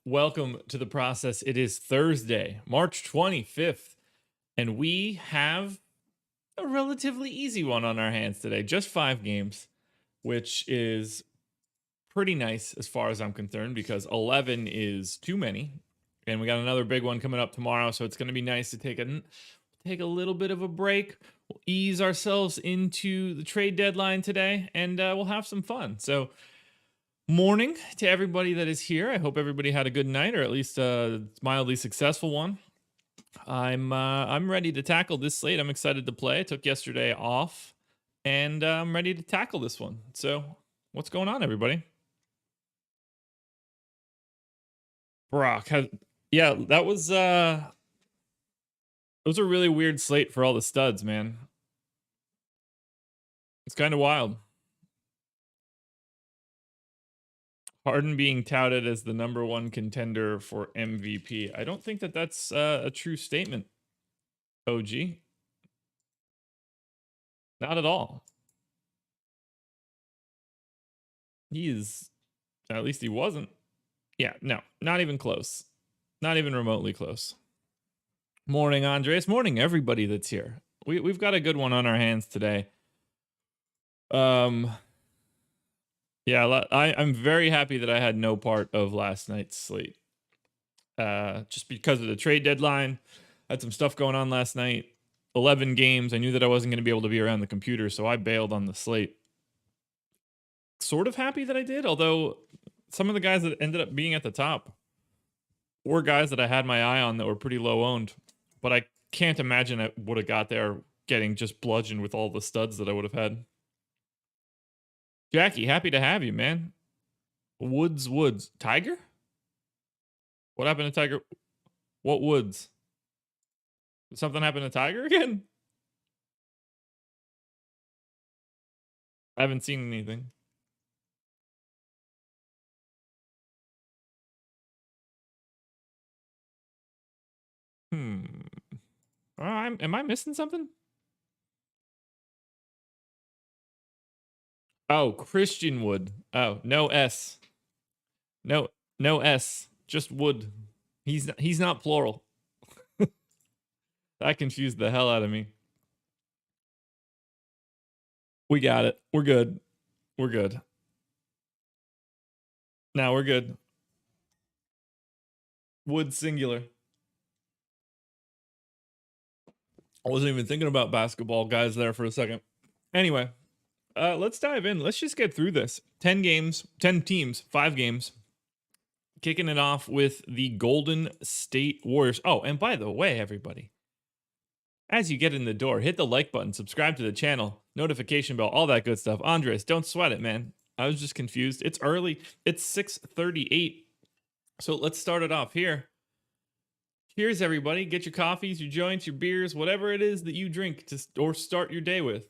Welcome to the process. It is Thursday, March 25th, and we have a relatively easy one on our hands today. Just 5 games, which is pretty nice as far as I'm concerned because 11 is too many. And we got another big one coming up tomorrow, so it's going to be nice to take a little bit of a break. We'll ease ourselves into the trade deadline today, and we'll have some fun. So morning to everybody that is here. I hope everybody had a good night, or at least a mildly successful one. I'm ready to tackle this slate. I'm excited to play. I took yesterday off, and I'm ready to tackle this one. So, what's going on, everybody? Brock, yeah, that was a really weird slate for all the studs, man. It's kind of wild. Harden being touted as the #1 contender for MVP. I don't think that that's a true statement, OG. Not at all. At least he wasn't. Yeah, no, not even close. Not even remotely close. Morning, Andres. Morning, everybody that's here. We've got a good one on our hands today. Yeah, I'm very happy that I had no part of last night's slate. Just because of the trade deadline. I had some stuff going on last night. 11 games. I knew that I wasn't going to be able to be around the computer, so I bailed on the slate. Sort of happy that I did, although some of the guys that ended up being at the top were guys that I had my eye on that were pretty low owned. But I can't imagine I would have got there getting just bludgeoned with all the studs that I would have had. Jackie, happy to have you, man. Woods. Tiger? What happened to Tiger? What Woods? Did something happen to Tiger again? I haven't seen anything. Am I missing something? Oh, Christian Wood. Oh, no S. No S. Just Wood. He's not plural. That confused the hell out of me. We got it. We're good. Now we're good. Wood singular. I wasn't even thinking about basketball guys there for a second. Anyway, let's dive in. Let's just get through this. 10 games, 10 teams, 5 games. Kicking it off with the Golden State Warriors. Oh, and by the way, everybody, as you get in the door, hit the like button, subscribe to the channel, notification bell, all that good stuff. Andres, don't sweat it, man. I was just confused. It's early. It's 6:38. So let's start it off here. Cheers, everybody. Get your coffees, your joints, your beers, whatever it is that you drink or start your day with.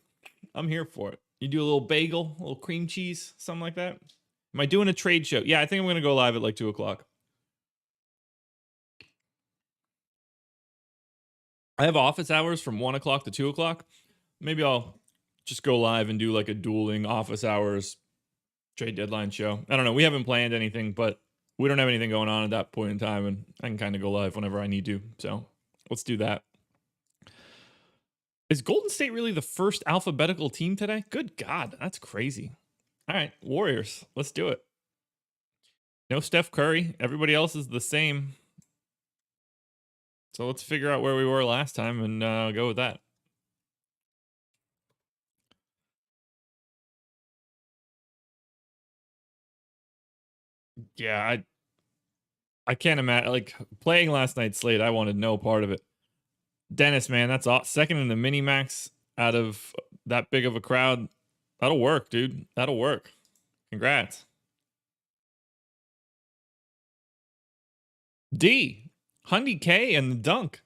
I'm here for it. You do a little bagel, a little cream cheese, something like that. Am I doing a trade show? Yeah, I think I'm going to go live at like 2 o'clock. I have office hours from 1 o'clock to 2 o'clock. Maybe I'll just go live and do like a dueling office hours trade deadline show. I don't know. We haven't planned anything, but we don't have anything going on at that point in time, and I can kind of go live whenever I need to. So let's do that. Is Golden State really the first alphabetical team today? Good God, that's crazy. All right, Warriors, let's do it. No Steph Curry. Everybody else is the same. So let's figure out where we were last time and go with that. Yeah, I can't imagine, like, playing last night's slate, I wanted no part of it. Dennis, man, that's all, second in the mini max out of that big of a crowd. That'll work, dude. That'll work. Congrats. D, Hundy K and the dunk.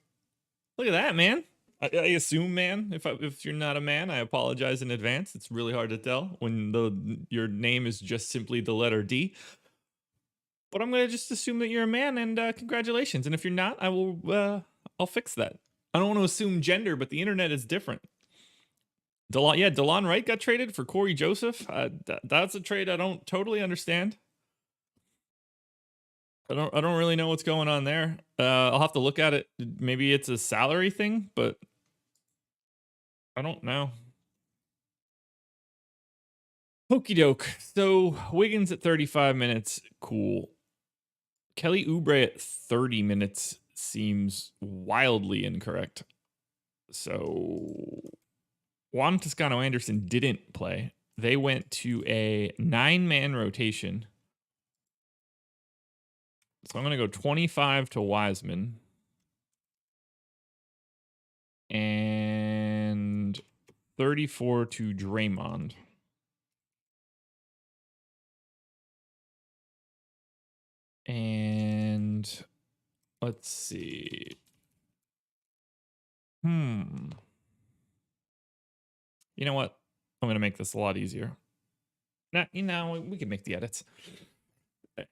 Look at that, man. I assume, man. If you're not a man, I apologize in advance. It's really hard to tell when your name is just simply the letter D. But I'm gonna just assume that you're a man, and congratulations. And if you're not, I'll fix that. I don't want to assume gender, but the internet is different. DeLon Wright got traded for Corey Joseph. That's a trade I don't totally understand. I don't really know what's going on there. I'll have to look at it. Maybe it's a salary thing, but I don't know. Okie doke. So Wiggins at 35 minutes, cool. Kelly Oubre at 30 minutes seems wildly incorrect. So Juan Toscano Anderson didn't play. They went to a 9-man rotation. So I'm going to go 25 to Wiseman. And 34 to Draymond. And let's see. You know what? I'm going to make this a lot easier. Now, we can make the edits.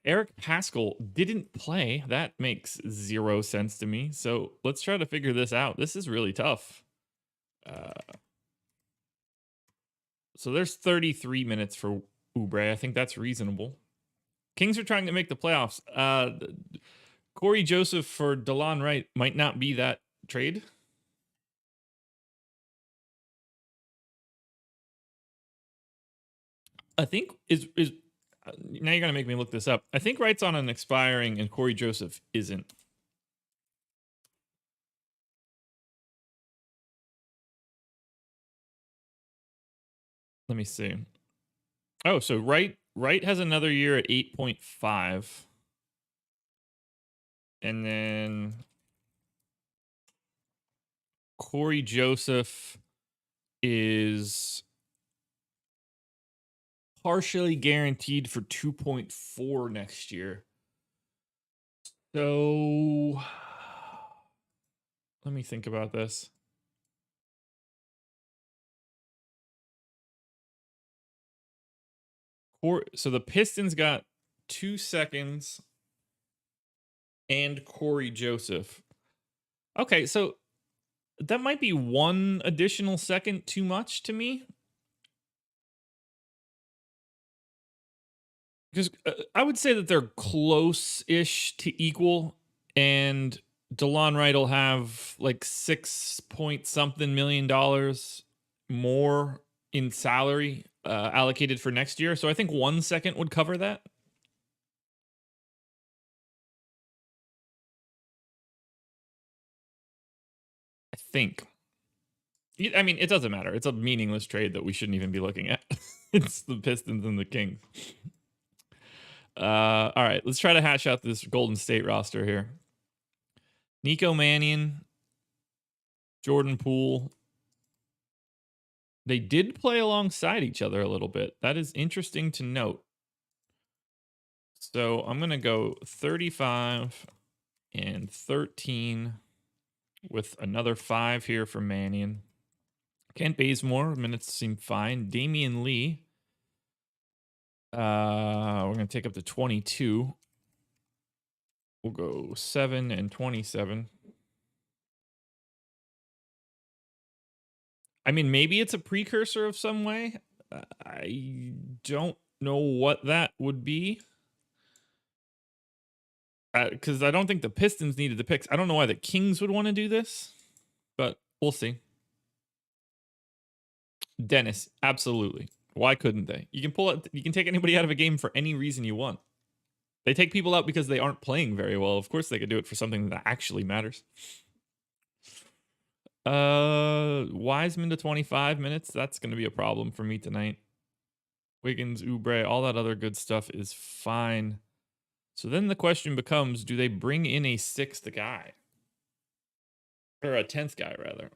Eric Paschall didn't play. That makes 0 sense to me. So let's try to figure this out. This is really tough. So there's 33 minutes for Oubre. I think that's reasonable. Kings are trying to make the playoffs. Corey Joseph for DeLon Wright might not be that trade. I think is now you're gonna make me look this up. I think Wright's on an expiring and Corey Joseph isn't. Let me see. Oh, so Wright has another year at 8.5. And then Corey Joseph is partially guaranteed for 2.4 next year. So let me think about this. So the Pistons got 2 seconds and Corey Joseph. Okay, so that might be 1 additional second too much to me. Because I would say that they're close-ish to equal, and DeLon Wright will have like 6 point something million dollars more in salary allocated for next year. So I think 1 second would cover that. I think. I mean, it doesn't matter. It's a meaningless trade that we shouldn't even be looking at. It's the Pistons and the Kings. All right, let's try to hash out this Golden State roster here. Nico Mannion, Jordan Poole. They did play alongside each other a little bit. That is interesting to note. So I'm going to go 35 and 13 with another 5 here for Mannion. Kent Bazemore, minutes seem fine. Damian Lee. We're going to take up to 22. We'll go 7 and 27. I mean, maybe it's a precursor of some way. I don't know what that would be. Because I don't think the Pistons needed the picks. I don't know why the Kings would want to do this, but we'll see. Dennis, absolutely. Why couldn't they? You can take anybody out of a game for any reason you want. They take people out because they aren't playing very well. Of course they could do it for something that actually matters. Wiseman to 25 minutes. That's going to be a problem for me tonight. Wiggins, Oubre, all that other good stuff is fine. So then the question becomes, do they bring in a 6th guy? Or a 10th guy, rather.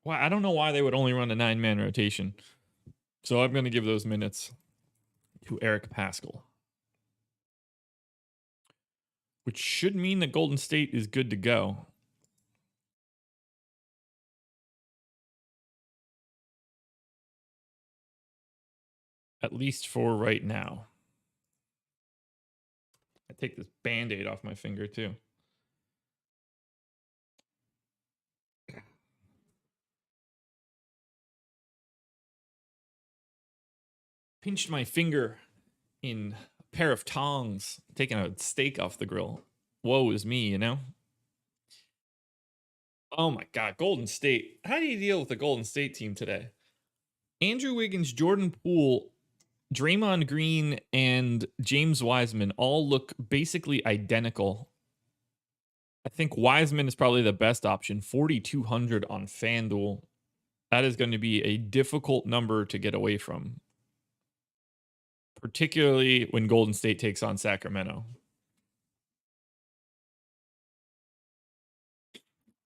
Why? I don't know why they would only run a 9-man rotation. So I'm going to give those minutes to Eric Paschall. Which should mean that Golden State is good to go. At least for right now. I take this Band-Aid off my finger too. Pinched my finger in a pair of tongs, taking a steak off the grill. Woe is me, you know? Oh my God, Golden State. How do you deal with the Golden State team today? Andrew Wiggins, Jordan Poole, Draymond Green, and James Wiseman all look basically identical. I think Wiseman is probably the best option, 4,200 on FanDuel. That is going to be a difficult number to get away from, particularly when Golden State takes on Sacramento.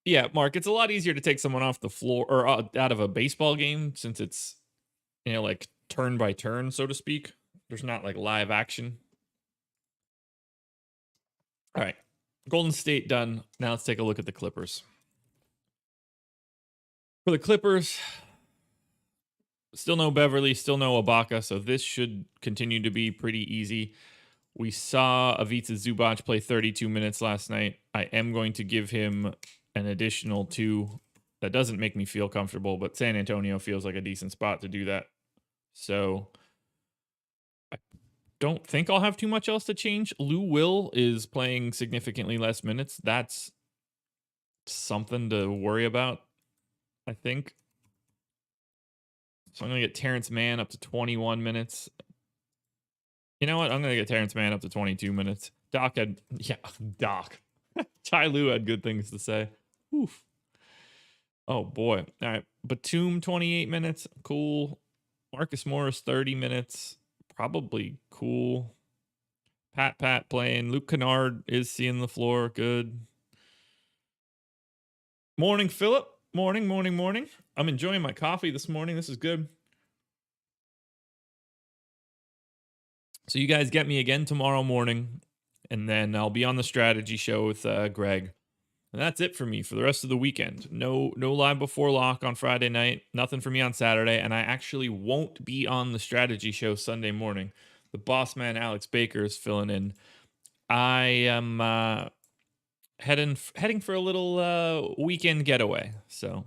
Yeah, Mark, it's a lot easier to take someone off the floor or out of a baseball game since it's, like turn by turn, so to speak. There's not like live action. All right. Golden State done. Now let's take a look at the Clippers. For the Clippers, still no Beverly, still no Ibaka, so this should continue to be pretty easy. We saw Ivica Zubac play 32 minutes last night. I am going to give him an additional 2. That doesn't make me feel comfortable, but San Antonio feels like a decent spot to do that. So I don't think I'll have too much else to change. Lou Will is playing significantly less minutes. That's something to worry about, I think. So I'm going to get Terrence Mann up to 21 minutes. You know what? I'm going to get Terrence Mann up to 22 minutes. Doc. Ty Lue had good things to say. Oof. Oh, boy. All right. Batum, 28 minutes. Cool. Marcus Morris, 30 minutes. Probably cool. Pat playing. Luke Kennard is seeing the floor. Good. Morning, Philip. Morning. I'm enjoying my coffee this morning. This is good. So you guys get me again tomorrow morning, and then I'll be on the strategy show with Greg. And that's it for me for the rest of the weekend. No live before lock on Friday night. Nothing for me on Saturday. And I actually won't be on the strategy show Sunday morning. The boss man, Alex Baker, is filling in. I am heading for a little weekend getaway. So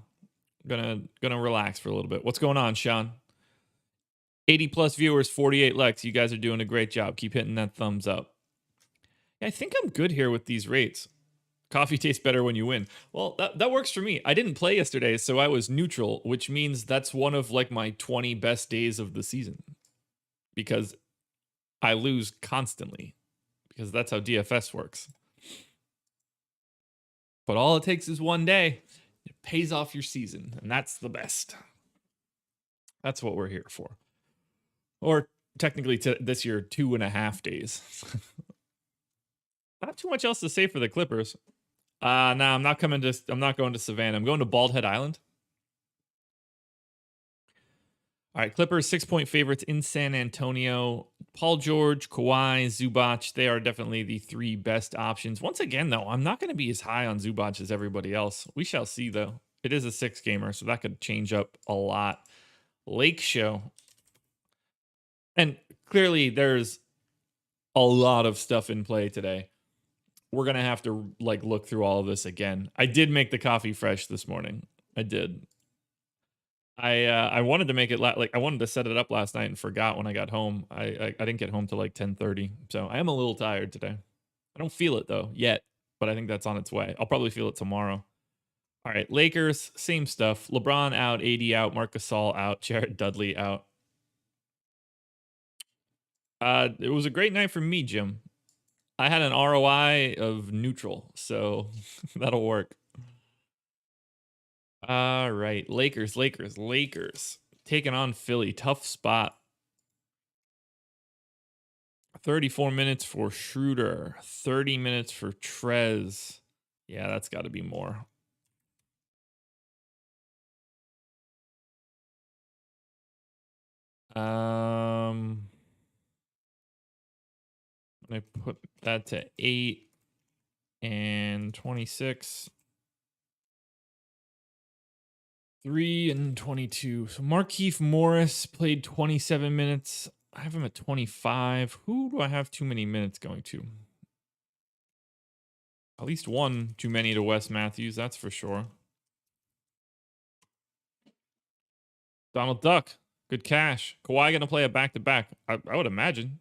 gonna relax for a little bit. What's going on, Sean? 80 plus viewers, 48 likes. You guys are doing a great job. Keep hitting that thumbs up. Yeah, I think I'm good here with these rates. Coffee tastes better when you win. Well, that works for me. I didn't play yesterday, so I was neutral, which means that's one of like my 20 best days of the season because I lose constantly because that's how DFS works. But all it takes is one day. It pays off your season, and that's the best. That's what we're here for. Or technically this year, 2.5 days. Not too much else to say for the Clippers. No, I'm not going to Savannah. I'm going to Bald Head Island. All right, Clippers 6-point favorites in San Antonio. Paul George, Kawhi, Zubac, they are definitely the 3 best options. Once again, though, I'm not going to be as high on Zubac as everybody else. We shall see, though. It is a 6-gamer, so that could change up a lot. Lake Show. And clearly, there's a lot of stuff in play today. We're going to have to look through all of this again. I did make the coffee fresh this morning. I did. I wanted to make it like I wanted to set it up last night and forgot when I got home. I didn't get home till like 10:30, so I am a little tired today. I don't feel it though yet, but I think that's on its way. I'll probably feel it tomorrow. All right, Lakers, same stuff. LeBron out, AD out, Marc Gasol out, Jared Dudley out. It was a great night for me, Jim. I had an ROI of neutral, so that'll work. All right, Lakers. Taking on Philly. Tough spot. 34 minutes for Schroeder. 30 minutes for Trez. Yeah, that's got to be more. I put that to 8 and 26. 3 and 22. So Markieff Morris played 27 minutes. I have him at 25. Who do I have too many minutes going to? At least one too many to Wes Matthews, that's for sure. Donald Duck, good cash. Kawhi going to play a back-to-back. I would imagine.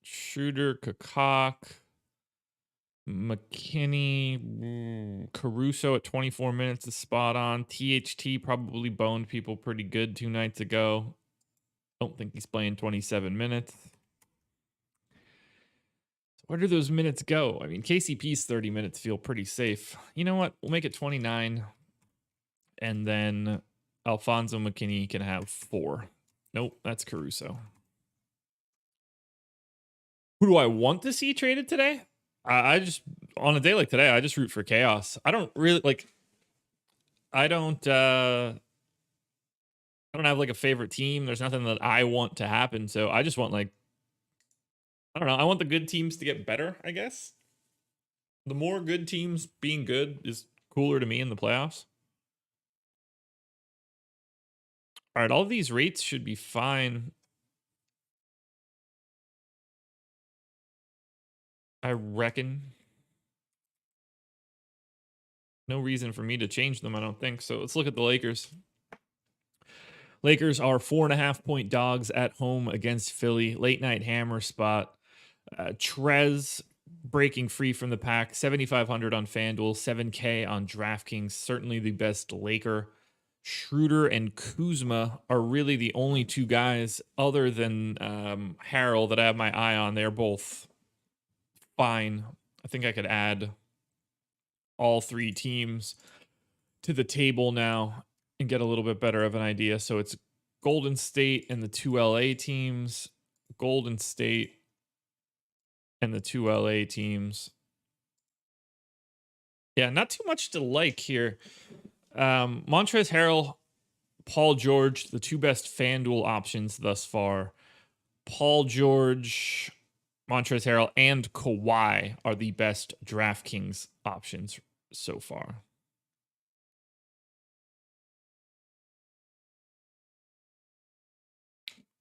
Shooter, Kakak, McKinney, Caruso at 24 minutes is spot on. THT probably boned people pretty good 2 nights ago. Don't think he's playing 27 minutes. Where do those minutes go? I mean, KCP's 30 minutes feel pretty safe. You know what? We'll make it 29. And then Alfonso McKinney can have 4. Nope, that's Caruso. Who do I want to see traded today? I just, on a day like today, I just root for chaos. I don't really, like, I don't have like a favorite team. There's nothing that I want to happen. So I just want, like, I don't know. I want the good teams to get better, I guess. The more good teams being good is cooler to me in the playoffs. All right, all of these rates should be fine. I reckon. No reason for me to change them, I don't think. So let's look at the Lakers. Lakers are 4.5-point dogs at home against Philly. Late night hammer spot. Trez breaking free from the pack. 7,500 on FanDuel. 7K on DraftKings. Certainly the best Laker. Schroeder and Kuzma are really the only 2 guys other than Harrell that I have my eye on. They're both fine. I think I could add all 3 teams to the table now and get a little bit better of an idea. So it's Golden State and the 2 LA teams. Golden State and the 2 LA teams. Yeah, not too much to like here. Montrezl Harrell, Paul George, the 2 best FanDuel options thus far. Paul George, Montrezl Harrell, and Kawhi are the best DraftKings options so far.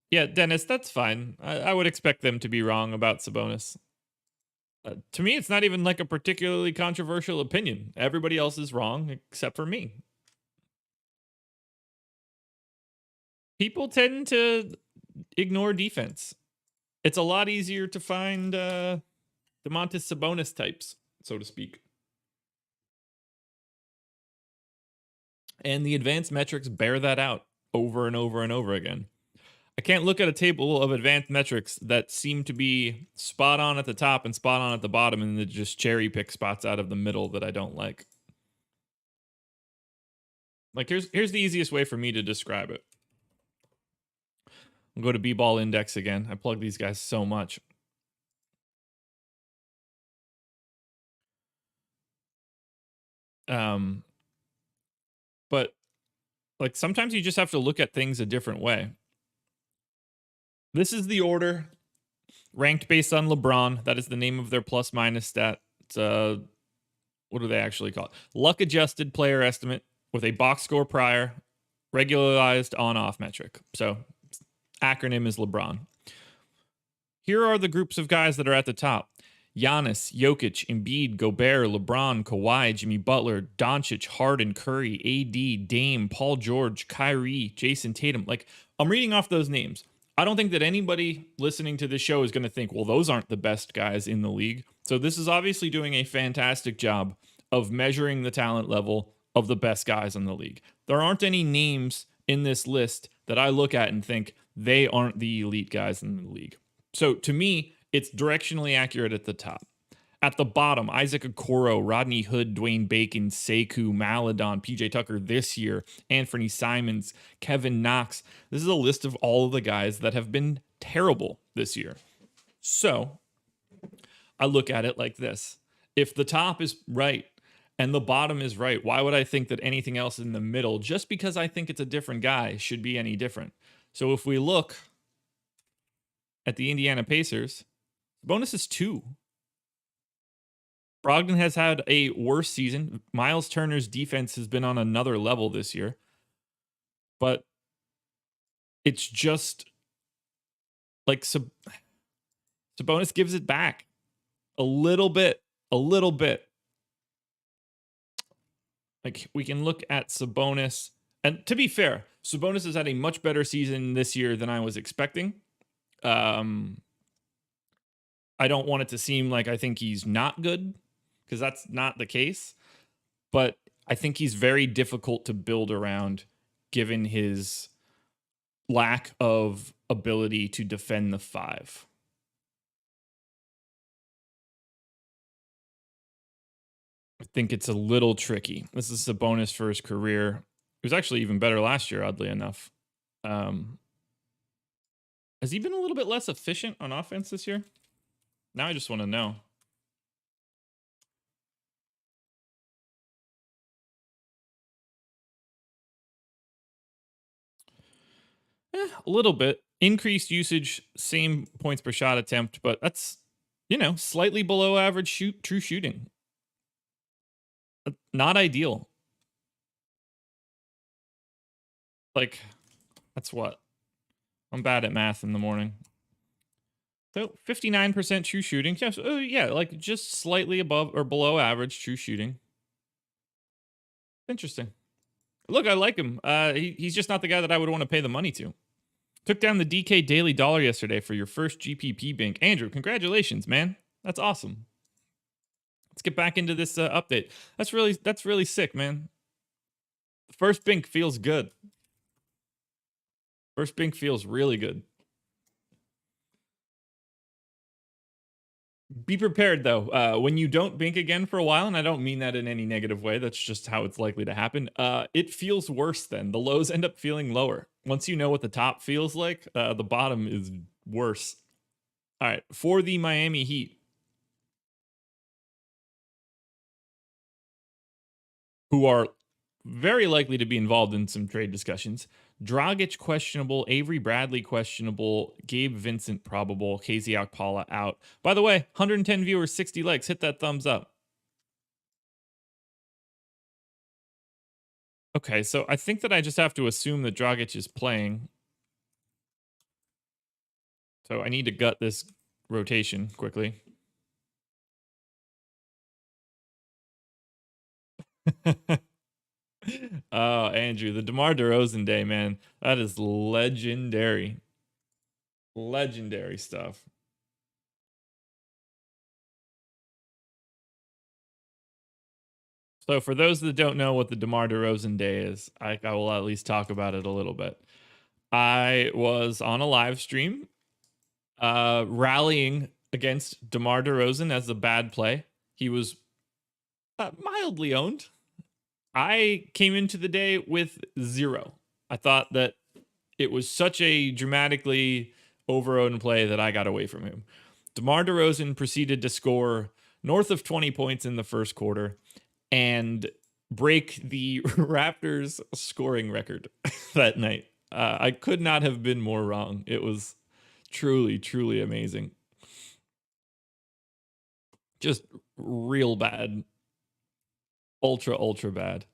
Yeah, Dennis, that's fine. I would expect them to be wrong about Sabonis. To me, it's not even like a particularly controversial opinion. Everybody else is wrong except for me. People tend to ignore defense. It's a lot easier to find Domantas Sabonis types, so to speak. And the advanced metrics bear that out over and over and over again. I can't look at a table of advanced metrics that seem to be spot on at the top and spot on at the bottom and then just cherry pick spots out of the middle that I don't like. Like, here's the easiest way for me to describe it. I'll go to B-Ball Index again. I plug these guys so much. But like sometimes you just have to look at things a different way. This is the order ranked based on LeBron. That is the name of their plus minus stat. What do they actually call it? Luck adjusted player estimate with a box score prior, regularized on off metric. So acronym is LeBron. Here are the groups of guys that are at the top. Giannis, Jokic, Embiid, Gobert, LeBron, Kawhi, Jimmy Butler, Doncic, Harden, Curry, AD, Dame, Paul George, Kyrie, Jason Tatum. Like, I'm reading off those names. I don't think that anybody listening to this show is going to think, well, those aren't the best guys in the league. So this is obviously doing a fantastic job of measuring the talent level of the best guys in the league. There aren't any names in this list that I look at and think they aren't the elite guys in the league. So to me, it's directionally accurate at the top. At the bottom, Isaac Okoro, Rodney Hood, Dwayne Bacon, Sekou, Maladon, PJ Tucker this year, Anthony Simons, Kevin Knox. This is a list of all of the guys that have been terrible this year. So I look at it like this. If the top is right and the bottom is right, why would I think that anything else in the middle, just because I think it's a different guy, should be any different? So if we look at the Indiana Pacers, bonus is 2. Brogdon has had a worse season. Miles Turner's defense has been on another level this year. But it's just like Sabonis gives it back a little bit. Like, we can look at Sabonis. And to be fair, Sabonis has had a much better season this year than I was expecting. I don't want it to seem like I think he's not good, because that's not the case. But I think he's very difficult to build around given his lack of ability to defend the 5. I think it's a little tricky. This is a bonus for his career. It was actually even better last year, oddly enough. Has he been a little bit less efficient on offense this year? Now I just want to know. A little bit. Increased usage, same points per shot attempt, but that's, slightly below average true shooting. Not ideal. Like, that's what? I'm bad at math in the morning. So 59% true shooting. Yeah, like just slightly above or below average true shooting. Interesting. Look, I like him. He's just not the guy that I would want to pay the money to. Took down the DK Daily Dollar yesterday for your first GPP bank. Andrew, congratulations, man. That's awesome. Let's get back into this update. That's really sick, man. The first bink feels good. First bink feels really good. Be prepared, though. When you don't bink again for a while, and I don't mean that in any negative way, that's just how it's likely to happen, it feels worse then. The lows end up feeling lower. Once you know what the top feels like, the bottom is worse. All right, for the Miami Heat, who are very likely to be involved in some trade discussions. Dragic questionable, Avery Bradley questionable, Gabe Vincent probable, KZ Okpala out. By the way, 110 viewers, 60 likes. Hit that thumbs up. Okay, so I think that I just have to assume that Dragic is playing. So I need to gut this rotation quickly. Oh, Andrew, the DeMar DeRozan day, man. That is legendary. Legendary stuff. So for those that don't know what the DeMar DeRozan day is, I will at least talk about it a little bit. I was on a live stream rallying against DeMar DeRozan as a bad play. He was mildly owned. I came into the day with 0. I thought that it was such a dramatically over-owned play that I got away from him. DeMar DeRozan proceeded to score north of 20 points in the first quarter and break the Raptors scoring record that night. I could not have been more wrong. It was truly, truly amazing. Just real bad. Ultra, ultra bad.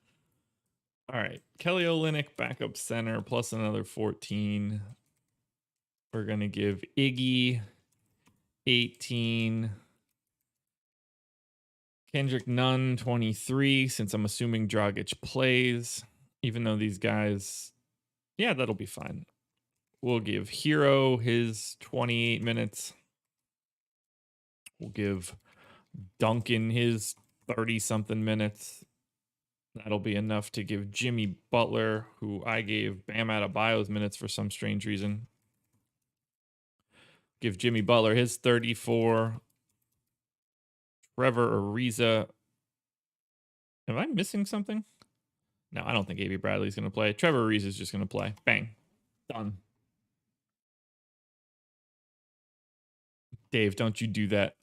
All right. Kelly Olynyk, backup center, plus another 14. We're going to give Iggy 18. Kendrick Nunn, 23, since I'm assuming Dragic plays, even though these guys, yeah, that'll be fine. We'll give Hero his 28 minutes. We'll give Duncan his 30-something minutes. That'll be enough to give Jimmy Butler, who I gave Bam Adebayo's minutes for some strange reason. Give Jimmy Butler his 34. Trevor Ariza. Am I missing something? No, I don't think A.B. Bradley's going to play. Trevor Ariza is just going to play. Bang. Done. Dave, don't you do that.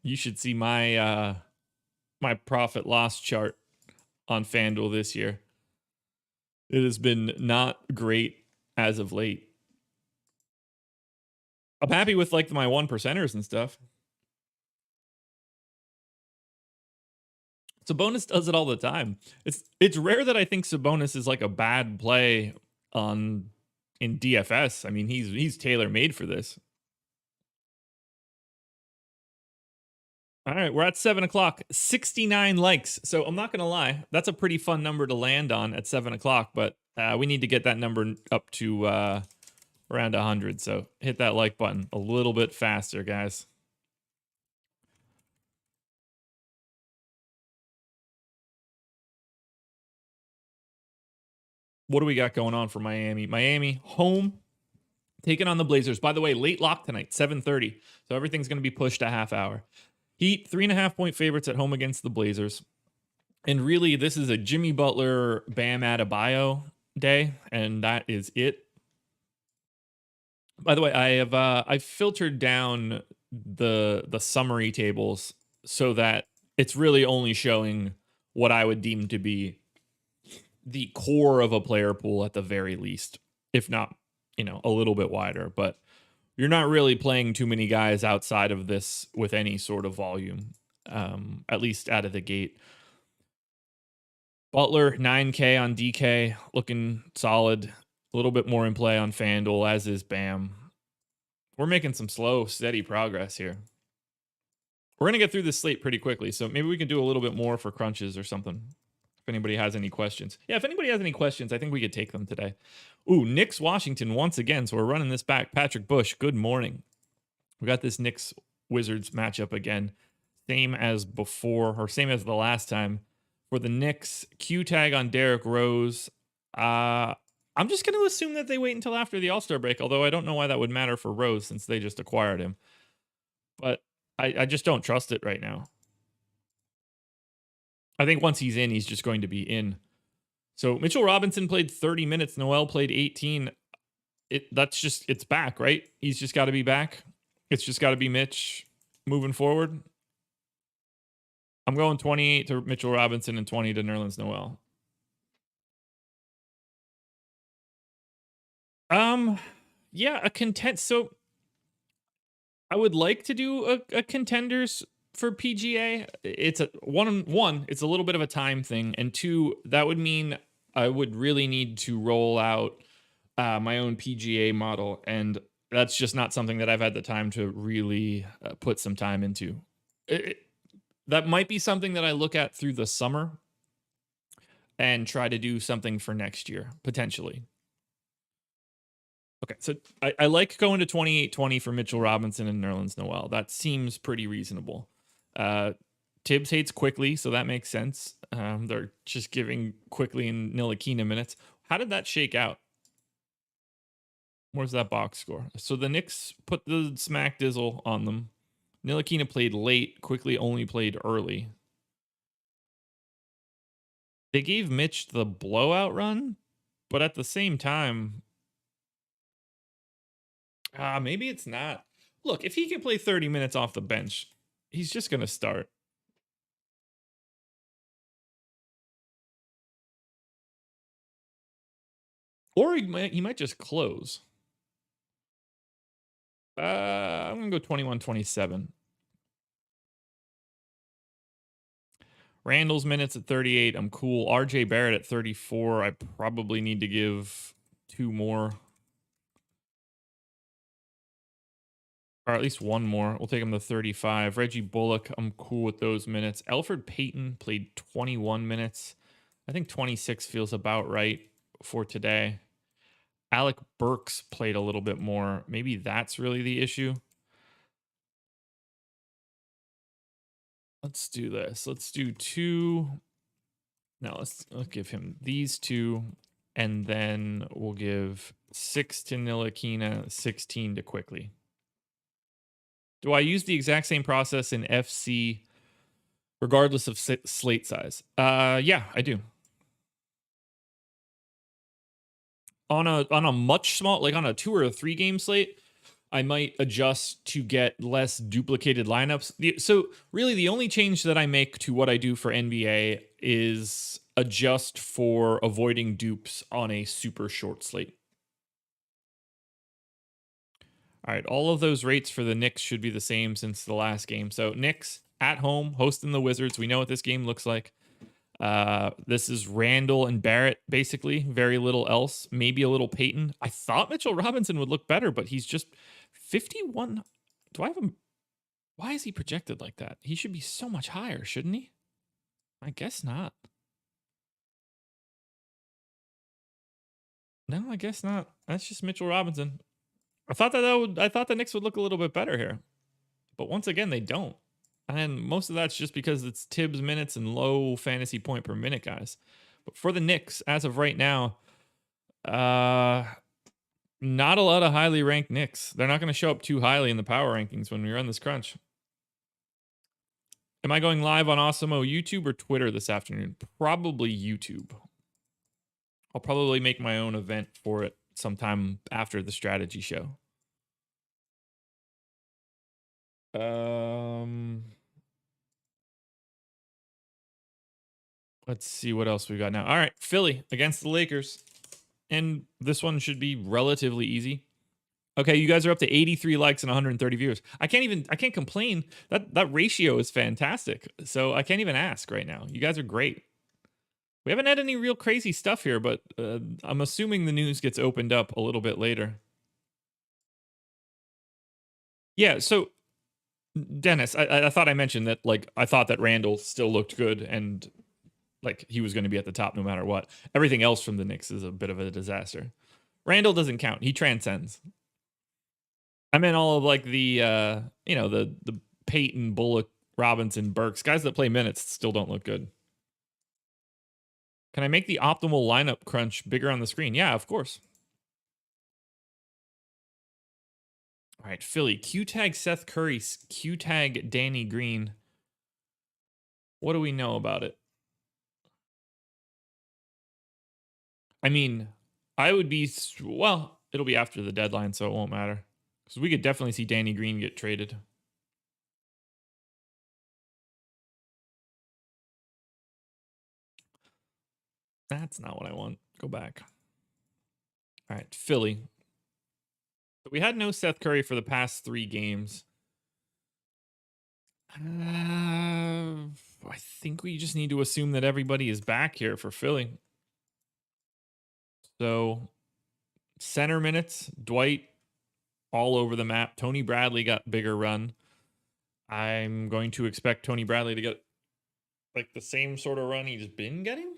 You should see my my profit loss chart on FanDuel this year. It has been not great as of late. I'm happy with like my 1%ers and stuff. Sabonis does it all the time. It's rare that I think Sabonis is like a bad play in DFS. I mean, he's tailor made for this. All right, we're at 7 o'clock. 69 likes. So I'm not gonna lie, that's a pretty fun number to land on at 7 o'clock. But we need to get that number up to around 100. So hit that like button a little bit faster, guys. What do we got going on for Miami? Miami home, taking on the Blazers. By the way, late lock tonight, 7:30. So everything's going to be pushed a half hour. Heat 3.5-point favorites at home against the Blazers. And really, this is a Jimmy Butler, Bam Adebayo day, and that is it. By the way, I've filtered down the summary tables so that it's really only showing what I would deem to be the core of a player pool at the very least, if not, a little bit wider. But you're not really playing too many guys outside of this with any sort of volume, at least out of the gate. Butler, 9K on DK, looking solid. A little bit more in play on FanDuel, as is Bam. We're making some slow, steady progress here. We're going to get through this slate pretty quickly, so maybe we can do a little bit more for crunches or something. If anybody has any questions. Yeah, if anybody has any questions, I think we could take them today. Ooh, Knicks Washington once again, so we're running this back. Patrick Bush, good morning. We got this Knicks Wizards matchup again. Same as before, or same as the last time. For the Knicks, Q tag on Derrick Rose. I'm just going to assume that they wait until after the All-Star break, although I don't know why that would matter for Rose since they just acquired him. But I just don't trust it right now. I think once he's in, he's just going to be in. So Mitchell Robinson played 30 minutes. Noel played 18. It's back, right? He's just got to be back. It's just got to be Mitch moving forward. I'm going 28 to Mitchell Robinson and 20 to Nerlens Noel. Yeah, a content. So I would like to do a contenders for PGA. It's a one. It's a little bit of a time thing, and two, that would mean I would really need to roll out my own PGA model, and that's just not something that I've had the time to really put some time into. That might be something that I look at through the summer and try to do something for next year, potentially. Okay, so I like going to 28-20 for Mitchell Robinson and Nerlens Noel. That seems pretty reasonable. Tibbs hates Quickly, so that makes sense. They're just giving Quickly and Ntilikina minutes. How did that shake out? Where's that box score? So the Knicks put the smack dizzle on them. Ntilikina played late. Quickly only played early. They gave Mitch the blowout run, but at the same time, maybe it's not. Look, if he can play 30 minutes off the bench, he's just going to start. Or he might just close. I'm going to go 21-27. Randall's minutes at 38. I'm cool. RJ Barrett at 34. I probably need to give 2 more. or at least one more. We'll take him to 35. Reggie Bullock, I'm cool with those minutes. Elfrid Payton played 21 minutes. I think 26 feels about right for today. Alec Burks played a little bit more. Maybe that's really the issue. Let's do this. Let's do 2. Now let's give him these 2. And then we'll give 6 to Ntilikina, 16 to Quickly. Do I use the exact same process in FC regardless of slate size? Yeah, I do. On a much small, like on a 2 or a 3 game slate, I might adjust to get less duplicated lineups. So really the only change that I make to what I do for NBA is adjust for avoiding dupes on a super short slate. All right, all of those rates for the Knicks should be the same since the last game. So Knicks at home, hosting the Wizards. We know what this game looks like. This is Randall and Barrett, basically. Very little else. Maybe a little Peyton. I thought Mitchell Robinson would look better, but he's just 51. Do I have him? Why is he projected like that? He should be so much higher, shouldn't he? I guess not. No, I guess not. That's just Mitchell Robinson. I thought the Knicks would look a little bit better here. But once again, they don't. And most of that's just because it's Tibbs minutes and low fantasy point per minute guys. But for the Knicks, as of right now, not a lot of highly ranked Knicks. They're not going to show up too highly in the power rankings when we run this crunch. Am I going live on Awesemo YouTube or Twitter this afternoon? Probably YouTube. I'll probably make my own event for it sometime after the strategy show. Let's see what else we got now. All right, Philly against the Lakers. And this one should be relatively easy. Okay, you guys are up to 83 likes and 130 viewers. I can't complain. That ratio is fantastic. So I can't even ask right now. You guys are great. We haven't had any real crazy stuff here, but I'm assuming the news gets opened up a little bit later. Yeah, so Dennis, I thought I mentioned that, like, I thought that Randall still looked good and like he was going to be at the top no matter what. Everything else from the Knicks is a bit of a disaster. Randall doesn't count. He transcends. I meant all of like the the Peyton, Bullock, Robinson, Burks, guys that play minutes still don't look good. Can I make the optimal lineup crunch bigger on the screen? Yeah, of course. All right, Philly. Q-tag Seth Curry, Q-tag Danny Green. What do we know about it? I mean, I would be, well, it'll be after the deadline, so it won't matter. Because we could definitely see Danny Green get traded. That's not what I want. Go back. All right, Philly. We had no Seth Curry for the past 3 games. I think we just need to assume that everybody is back here for Philly. So, center minutes, Dwight all over the map. Tony Bradley got bigger run. I'm going to expect Tony Bradley to get like the same sort of run he's been getting.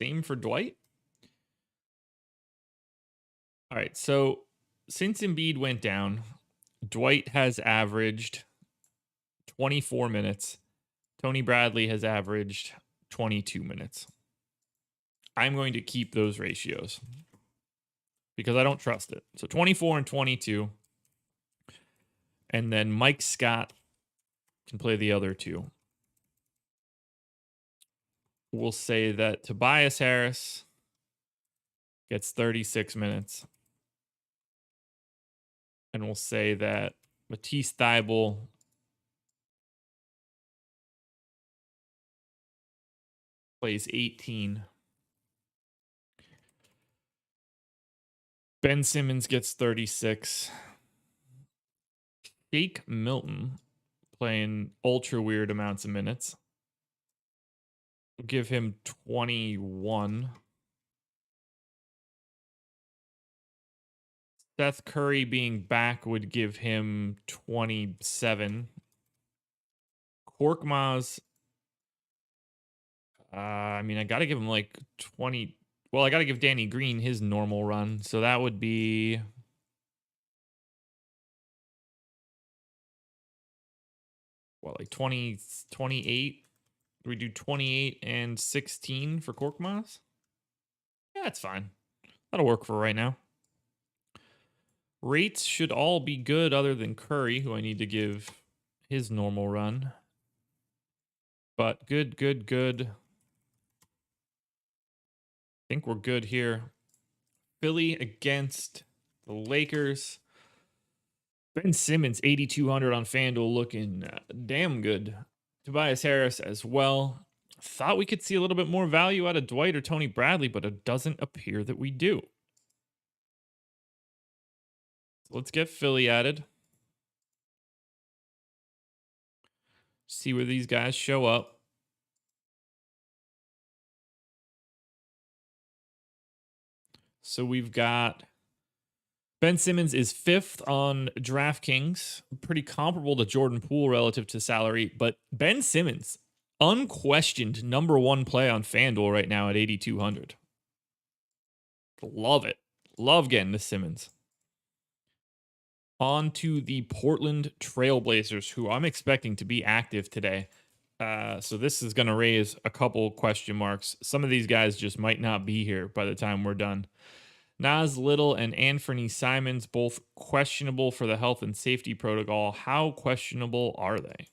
Same for Dwight. All right, so since Embiid went down, Dwight has averaged 24 minutes. Tony Bradley has averaged 22 minutes. I'm going to keep those ratios because I don't trust it. So 24 and 22. And then Mike Scott can play the other 2. We'll say that Tobias Harris gets 36 minutes. And we'll say that Matisse Thybulle plays 18. Ben Simmons gets 36. Shake Milton playing ultra weird amounts of minutes. We'll give him 21. Seth Curry being back would give him 27. Korkmaz, I mean, I got to give him like 20. Well, I got to give Danny Green his normal run. So that would be... What, like 20, 28? We do 28 and 16 for Korkmaz? Yeah, that's fine. That'll work for right now. Rates should all be good other than Curry, who I need to give his normal run. But good, good, good. I think we're good here. Philly against the Lakers. Ben Simmons, 8,200 on FanDuel, looking damn good. Tobias Harris as well. Thought we could see a little bit more value out of Dwight or Tony Bradley, but it doesn't appear that we do. So let's get Philly added. See where these guys show up. So we've got Ben Simmons is 5th on DraftKings, pretty comparable to Jordan Poole relative to salary, but Ben Simmons, unquestioned #1 play on FanDuel right now at 8,200. Love it. Love getting the Simmons. On to the Portland Trailblazers, who I'm expecting to be active today. So this is going to raise a couple question marks. Some of these guys just might not be here by the time we're done. Nas Little and Anthony Simons, both questionable for the health and safety protocol. How questionable are they?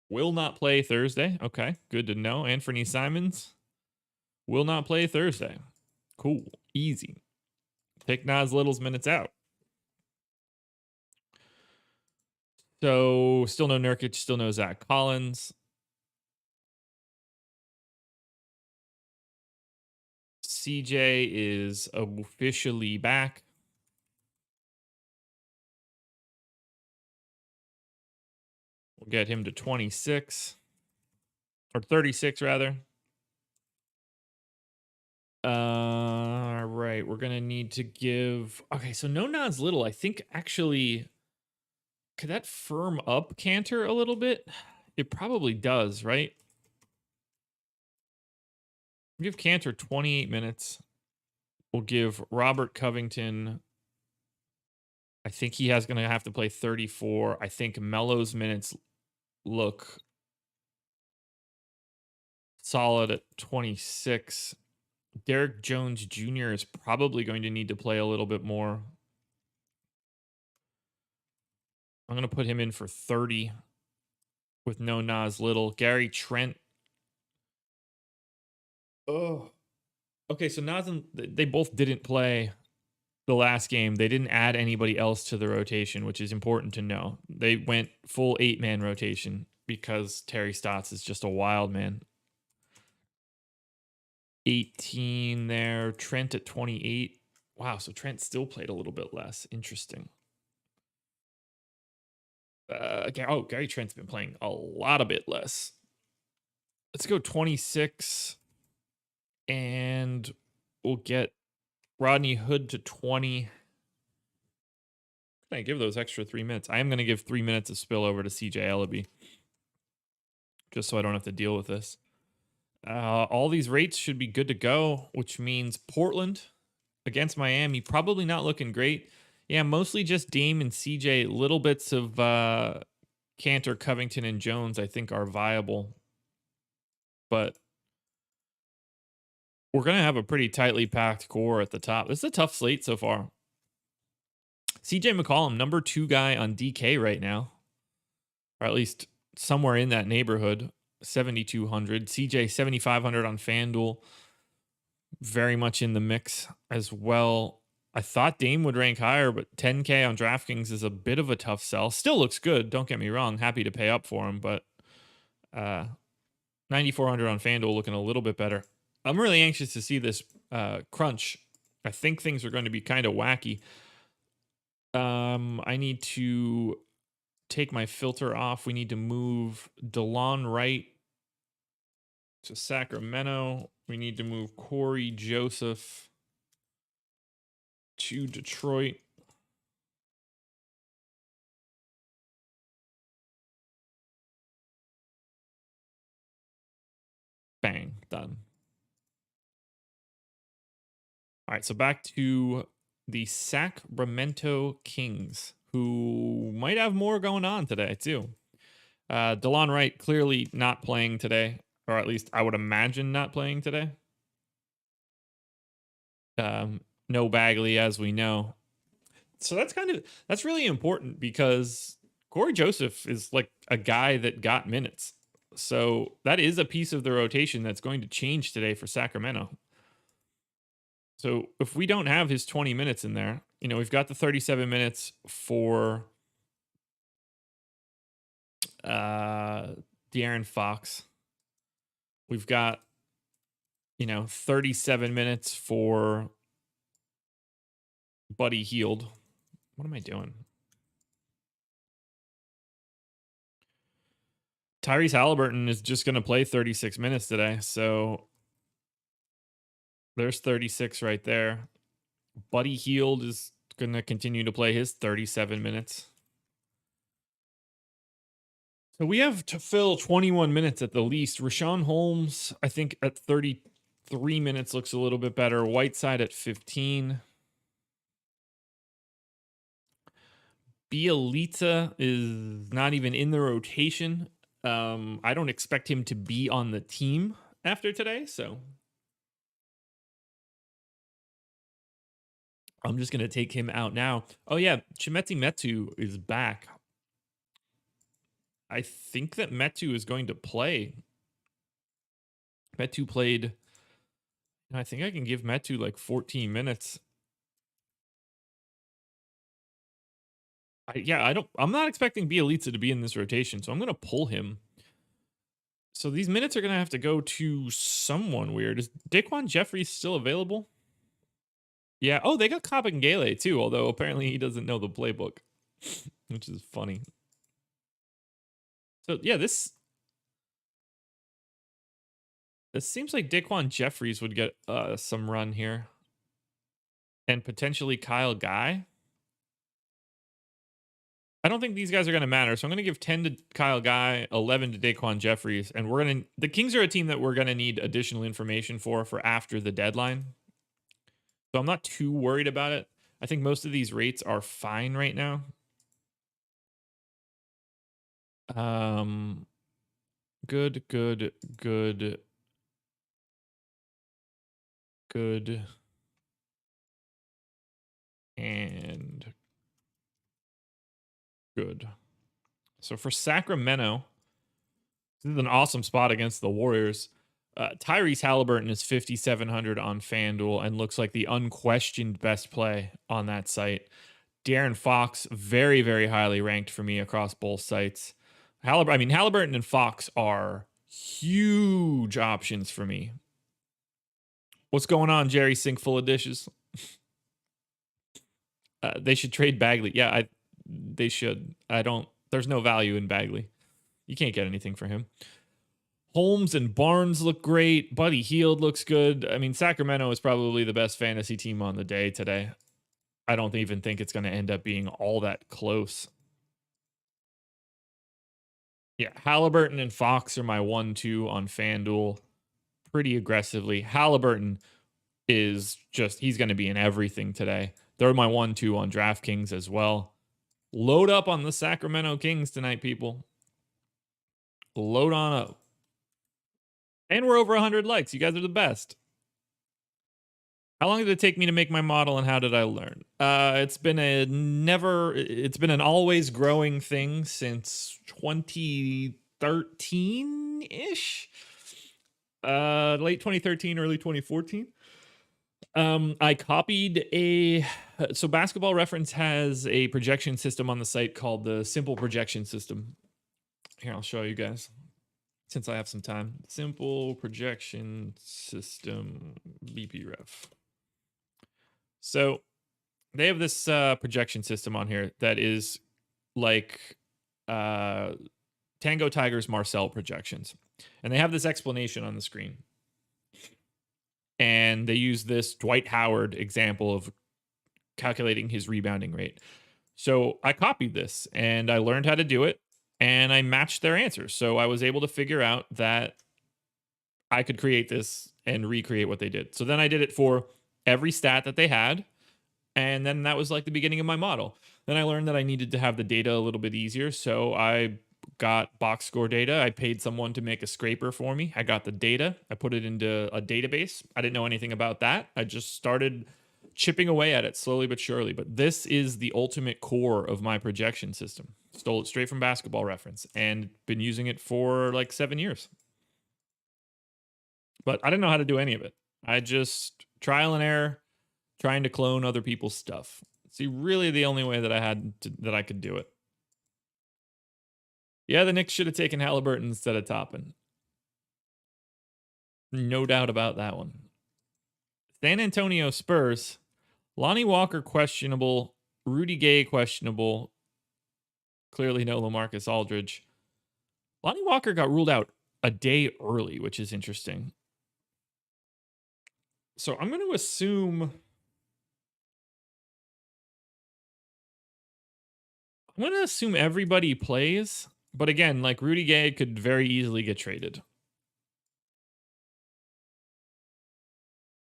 Will not play Thursday. Okay, good to know. Anthony Simons will not play Thursday. Cool, easy. Take Nas Little's minutes out. So still no Nurkic, still no Zach Collins. CJ is officially back. We'll get him to 26 or 36 rather. All right, we're gonna need to give. Okay, so no Nas Little. I think actually, could that firm up Cantor a little bit? It probably does, right? Give Cantor 28 minutes. We'll give Robert Covington. I think he has gonna have to play 34. I think Melo's minutes look solid at 26. Derek Jones Jr. is probably going to need to play a little bit more. I'm going to put him in for 30 with no Nas Little. Gary Trent. Oh. Okay, so Nas and they both didn't play the last game. They didn't add anybody else to the rotation, which is important to know. They went full 8-man rotation because Terry Stotts is just a wild man. 18 there. Trent at 28. Wow, so Trent still played a little bit less. Interesting. Gary Trent's been playing a lot a bit less. Let's go 26. And we'll get Rodney Hood to 20. Can I give those extra 3 minutes? I am going to give 3 minutes of spillover to CJ Ellaby, just so I don't have to deal with this. All these rates should be good to go, which means Portland against Miami, probably not looking great. Yeah, mostly just Dame and CJ. Little bits of Cantor, Covington, and Jones I think are viable. But we're going to have a pretty tightly packed core at the top. This is a tough slate so far. CJ McCollum, #2 guy on DK right now, or at least somewhere in that neighborhood, 7,200. CJ, 7,500 on FanDuel, very much in the mix as well. I thought Dame would rank higher, but 10K on DraftKings is a bit of a tough sell. Still looks good, don't get me wrong. Happy to pay up for him, but 9,400 on FanDuel looking a little bit better. I'm really anxious to see this crunch. I think things are going to be kind of wacky. I need to take my filter off. We need to move DeLon Wright to Sacramento. We need to move Corey Joseph to Detroit. Bang, done. All right, so back to the Sacramento Kings, who might have more going on today, too. DeLon Wright clearly not playing today, or at least I would imagine not playing today. No Bagley, as we know. So that's really important because Corey Joseph is like a guy that got minutes. So that is a piece of the rotation that's going to change today for Sacramento. So if we don't have his 20 minutes in there, we've got the 37 minutes for De'Aaron Fox. We've got 37 minutes for Buddy Hield. What am I doing? Tyrese Halliburton is just going to play 36 minutes today. So there's 36 right there. Buddy Hield is going to continue to play his 37 minutes. So we have to fill 21 minutes at the least. Rashawn Holmes, I think at 33 minutes looks a little bit better. Whiteside at 15. Bielitsa is not even in the rotation. I don't expect him to be on the team after today, so I'm just going to take him out now. Oh, yeah, Chimezie Metu is back. I think that Metu is going to play. Metu played. I think I can give Metu like 14 minutes. I'm not expecting Bielitsa to be in this rotation, so I'm going to pull him. So these minutes are going to have to go to someone weird. Is Daquan Jeffries still available? Yeah. Oh, they got Kabengele too, although apparently he doesn't know the playbook, which is funny. So yeah, this seems like Daquan Jeffries would get some run here. And potentially Kyle Guy. I don't think these guys are going to matter, so I'm going to give 10 to Kyle Guy, 11 to Daquan Jeffries, and the Kings are a team that we're going to need additional information for after the deadline. So I'm not too worried about it. I think most of these rates are fine right now. Good. And good. So for Sacramento, this is an awesome spot against the Warriors. Tyrese Halliburton is 5,700 on FanDuel and looks like the unquestioned best play on that site. De'Aaron Fox, very, very highly ranked for me across both sites. Halliburton and Fox are huge options for me. What's going on, Jerry Sink full of dishes? They should trade Bagley. Yeah, they should. There's no value in Bagley. You can't get anything for him. Holmes and Barnes look great. Buddy Hield looks good. I mean, Sacramento is probably the best fantasy team on the day today. I don't even think it's going to end up being all that close. Yeah, Halliburton and Fox are my 1-2 on FanDuel pretty aggressively. Halliburton is he's going to be in everything today. They're my 1-2 on DraftKings as well. Load up on the Sacramento Kings tonight, people. Load on up. And we're over 100 likes. You guys are the best. How long did it take me to make my model and how did I learn? It's been an always growing thing since 2013-ish. Late 2013, early 2014. I copied so Basketball Reference has a projection system on the site called the Simple Projection System. Here, I'll show you guys since I have some time. Simple Projection System, BPRef. So they have this projection system on here that is like Tango Tigers Marcel projections. And they have this explanation on the screen. And they use this Dwight Howard example of calculating his rebounding rate. So I copied this and I learned how to do it and I matched their answers. So I was able to figure out that I could create this and recreate what they did. So then I did it for every stat that they had. And then that was like the beginning of my model. Then I learned that I needed to have the data a little bit easier. So I got box score data. I paid someone to make a scraper for me. I got the data. I put it into a database. I didn't know anything about that. I just started chipping away at it slowly but surely. But this is the ultimate core of my projection system. Stole it straight from Basketball Reference and been using it for like 7 years. But I didn't know how to do any of it. I just trial and error, trying to clone other people's stuff. See, really the only way that I could do it. Yeah, the Knicks should have taken Halliburton instead of Toppin. No doubt about that one. San Antonio Spurs. Lonnie Walker questionable. Rudy Gay questionable. Clearly no LaMarcus Aldridge. Lonnie Walker got ruled out a day early, which is interesting. So I'm going to assume everybody plays. But again, like Rudy Gay could very easily get traded.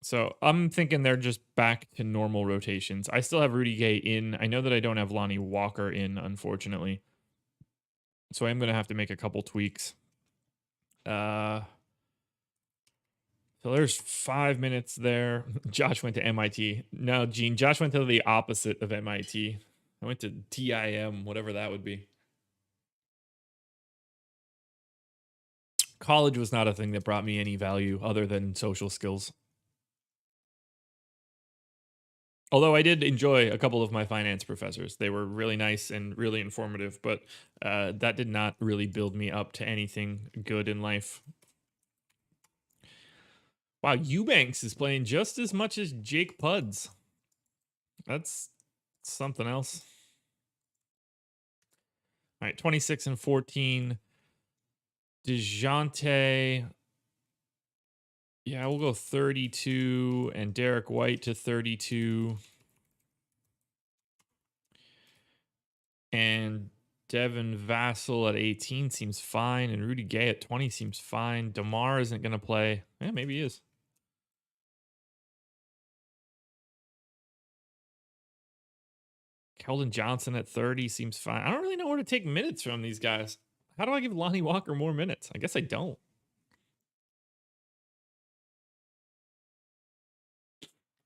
So I'm thinking they're just back to normal rotations. I still have Rudy Gay in. I know that I don't have Lonnie Walker in, unfortunately. So I'm going to have to make a couple tweaks. So there's 5 minutes there. Josh went to MIT. No, Gene, Josh went to the opposite of MIT. I went to TIM, whatever that would be. College was not a thing that brought me any value other than social skills. Although I did enjoy a couple of my finance professors. They were really nice and really informative, but that did not really build me up to anything good in life. Wow, Eubanks is playing just as much as Jake Puds. That's something else. All right, 26 and 14. DeJounte. Yeah, we'll go 32 and Derek White to 32. And Devin Vassell at 18 seems fine. And Rudy Gay at 20 seems fine. DeMar isn't going to play. Yeah, maybe he is. Keldon Johnson at 30 seems fine. I don't really know where to take minutes from these guys. How do I give Lonnie Walker more minutes? I guess I don't.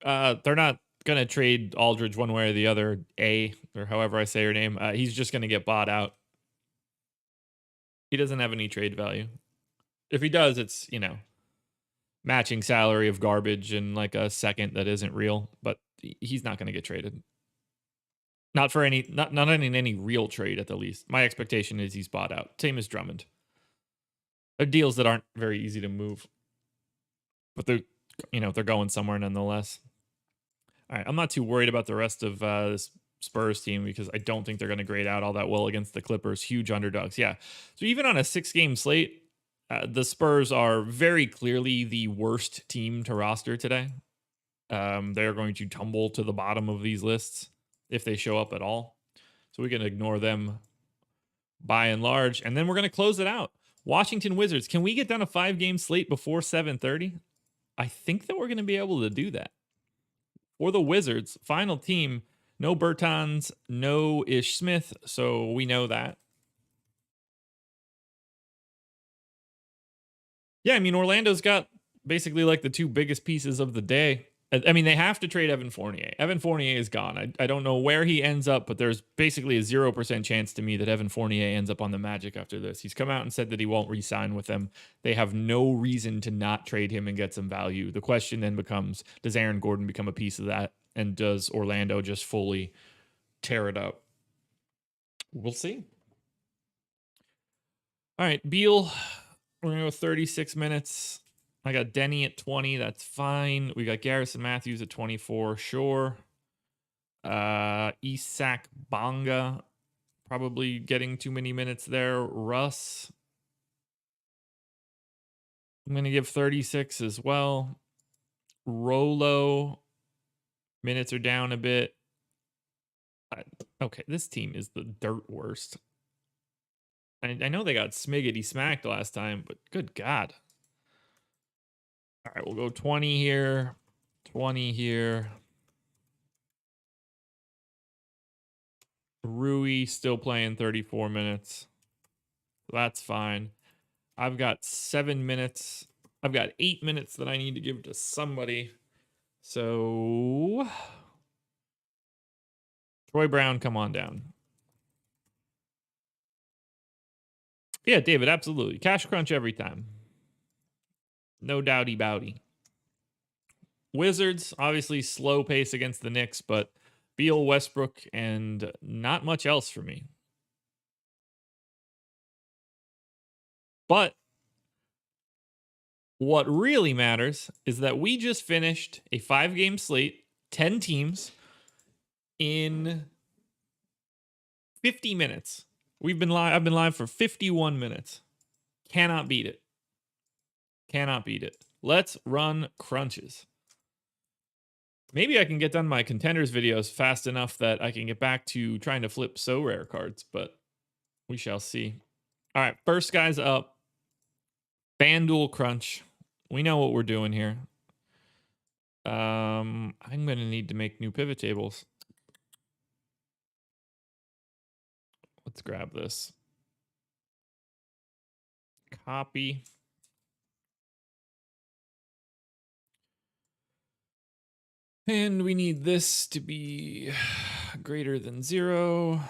They're not going to trade Aldridge one way or the other, or however I say her name. He's just going to get bought out. He doesn't have any trade value. If he does, it's, matching salary of garbage and like a second that isn't real, but he's not going to get traded. Not for any, not in any real trade at the least. My expectation is he's bought out. Same as Drummond. They're deals that aren't very easy to move, but they're going somewhere nonetheless. All right, I'm not too worried about the rest of this Spurs team because I don't think they're going to grade out all that well against the Clippers. Huge underdogs. Yeah. So even on a 6-game slate, the Spurs are very clearly the worst team to roster today. They're going to tumble to the bottom of these lists if they show up at all. So we can ignore them by and large. And then we're going to close it out. Washington Wizards. Can we get done a 5-game slate before 7:30? I think that we're going to be able to do that. For the Wizards, final team, no Bertans, no Ish Smith. So we know that. Yeah, I mean, Orlando's got basically like the two biggest pieces of the day. I mean, they have to trade Evan Fournier. Evan Fournier is gone. I don't know where he ends up, but there's basically a 0% chance to me that Evan Fournier ends up on the Magic after this. He's come out and said that he won't re-sign with them. They have no reason to not trade him and get some value. The question then becomes, does Aaron Gordon become a piece of that? And does Orlando just fully tear it up? We'll see. All right, Beal. We're going to go 36 minutes. I got Denny at 20. That's fine. We got Garrison Matthews at 24. Sure. Isak Bonga. Probably getting too many minutes there. Russ. I'm going to give 36 as well. Rolo. Minutes are down a bit. Okay, this team is the dirt worst. I know they got smiggity smacked last time, but good God. All right, we'll go 20 here, 20 here. Rui still playing 34 minutes. That's fine. I've got 7 minutes. I've got 8 minutes that I need to give to somebody. So, Troy Brown, come on down. Yeah, David, absolutely. Cash crunch every time. No doubty bouty. Wizards, obviously slow pace against the Knicks, but Beal, Westbrook, and not much else for me. But what really matters is that we just finished a 5-game slate, 10 teams in 50 minutes. I've been live for 51 minutes. Cannot beat it. Cannot beat it. Let's run crunches. Maybe I can get done my contenders videos fast enough that I can get back to trying to flip so rare cards, but we shall see. All right, first guy's up. FanDuel crunch. We know what we're doing here. I'm going to need to make new pivot tables. Let's grab this. Copy. And we need this to be greater than 0.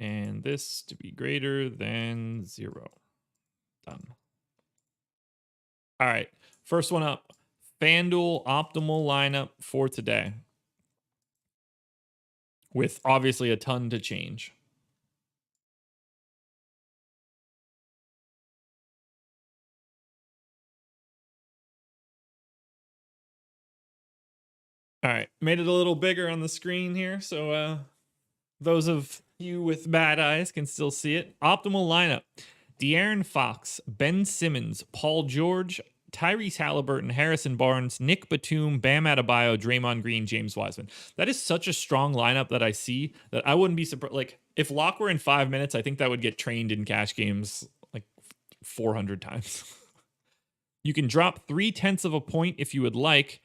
And this to be greater than 0. Done. All right. First one up. FanDuel optimal lineup for today. With obviously a ton to change. All right. Made it a little bigger on the screen here. So those of you with bad eyes can still see it. Optimal lineup. De'Aaron Fox, Ben Simmons, Paul George, Tyrese Halliburton, Harrison Barnes, Nick Batum, Bam Adebayo, Draymond Green, James Wiseman. That is such a strong lineup that I see that I wouldn't be surprised. Like, if Locke were in 5 minutes, I think that would get trained in cash games like 400 times. You can drop 0.3 of a point if you would like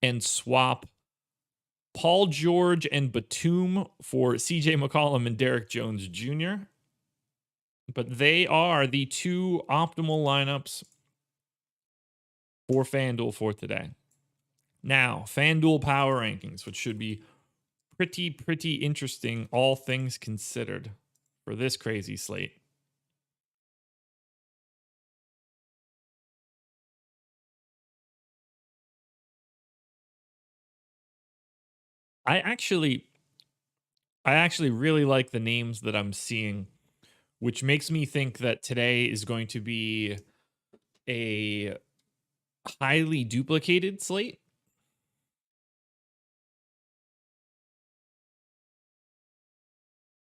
and swap Paul George and Batum for CJ McCollum and Derek Jones Jr. But they are the 2 optimal lineups for FanDuel for today. Now, FanDuel power rankings, which should be pretty interesting, all things considered, for this crazy slate. I actually really like the names that I'm seeing, which makes me think that today is going to be a highly duplicated slate.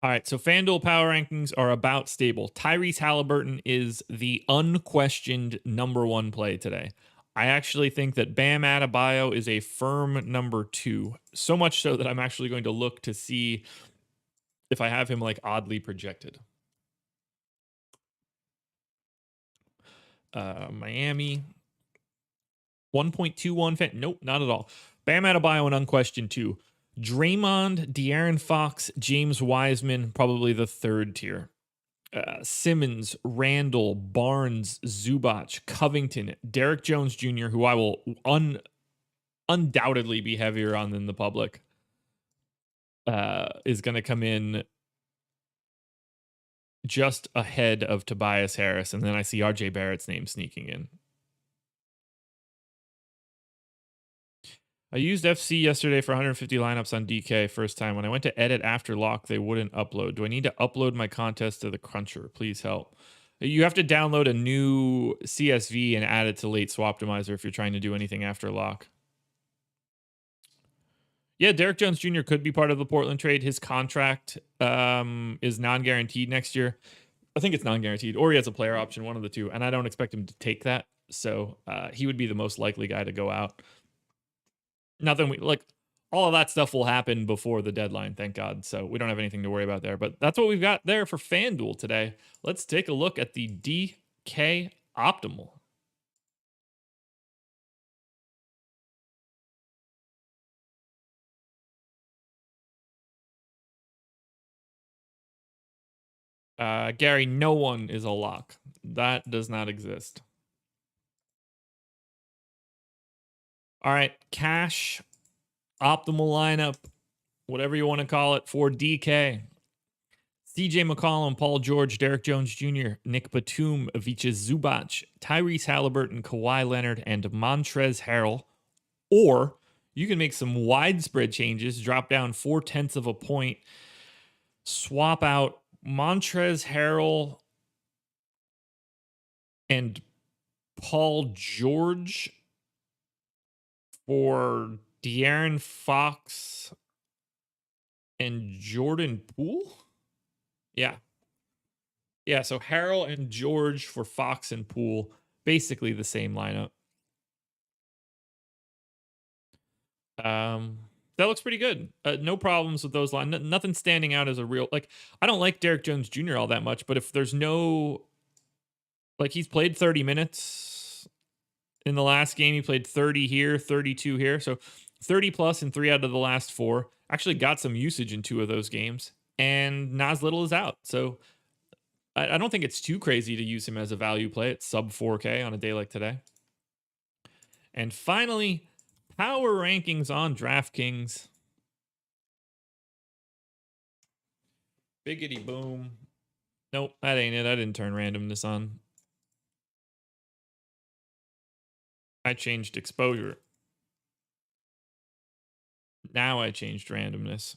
All right, so FanDuel power rankings are about stable. Tyrese Halliburton is the unquestioned number 1 play today. I actually think that Bam Adebayo is a firm number 2. So much so that I'm actually going to look to see if I have him like oddly projected. Miami. 1.21 fan. Nope, not at all. Bam Adebayo an unquestioned 2. Draymond, De'Aaron Fox, James Wiseman, probably the 3rd tier. Simmons, Randall, Barnes, Zubac, Covington, Derek Jones Jr., who I will undoubtedly be heavier on than the public, is going to come in just ahead of Tobias Harris. And then I see RJ Barrett's name sneaking in. I used FC yesterday for 150 lineups on DK first time. When I went to edit after lock, they wouldn't upload. Do I need to upload my contest to the Cruncher? Please help. You have to download a new CSV and add it to Late Swaptimizer if you're trying to do anything after lock. Yeah, Derek Jones Jr. could be part of the Portland trade. His contract is non-guaranteed next year. I think it's non-guaranteed, or he has a player option, one of the two, and I don't expect him to take that. So he would be the most likely guy to go out. Nothing we like. all of that stuff will happen before the deadline, thank God. So we don't have anything to worry about there. But that's what we've got there for FanDuel today. Let's take a look at the DK Optimal. Gary, no one is a lock. That does not exist. All right, cash optimal lineup, whatever you want to call it, for DK. CJ McCollum, Paul George, Derek Jones Jr., Nick Batum, Ivica Zubac, Tyrese Halliburton, Kawhi Leonard, and Montrezl Harrell. Or you can make some widespread changes, drop down 0.4 of a point, swap out Montrezl Harrell and Paul George for De'Aaron Fox and Jordan Poole? Yeah. Yeah, so Harrell and George for Fox and Poole. Basically the same lineup. That looks pretty good. No problems with those lines. Nothing standing out as a real... Like, I don't like Derek Jones Jr. all that much, but if there's no... Like, he's played 30 minutes in the last game. He played 30 here, 32 here. So 30 plus in 3 out of the last 4. Actually got some usage in 2 of those games. And Nas Little is out. So I don't think it's too crazy to use him as a value play at sub 4K on a day like today. And finally, power rankings on DraftKings. Biggity boom. Nope, that ain't it. I didn't turn randomness on. I changed exposure. Now I changed randomness.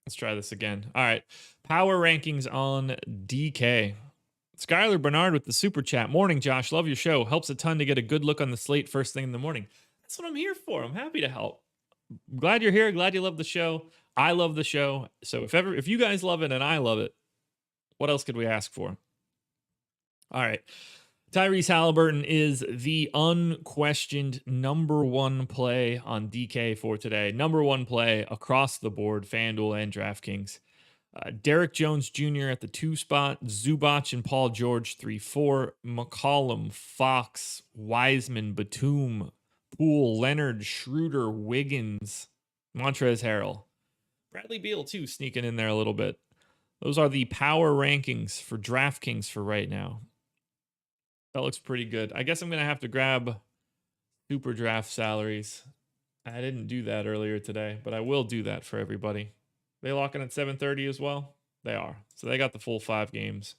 Let's try this again. All right. Power rankings on DK. Skylar Bernard with the super chat. Morning, Josh. Love your show. Helps a ton to get a good look on the slate first thing in the morning. That's what I'm here for. I'm happy to help. Glad you're here. Glad you love the show. I love the show. So if you guys love it and I love it, what else could we ask for? All right. Tyrese Halliburton is the unquestioned number 1 play on DK for today. Number 1 play across the board, FanDuel and DraftKings. Derek Jones Jr. at the 2 spot. Zubac and Paul George 3-4. McCollum, Fox, Wiseman, Batum, Poole, Leonard, Schroeder, Wiggins, Montrezl Harrell. Bradley Beal too sneaking in there a little bit. Those are the power rankings for DraftKings for right now. That looks pretty good. I guess I'm going to have to grab super draft salaries. I didn't do that earlier today, but I will do that for everybody. They lock in at 7:30 as well? They are. So they got the full 5 games.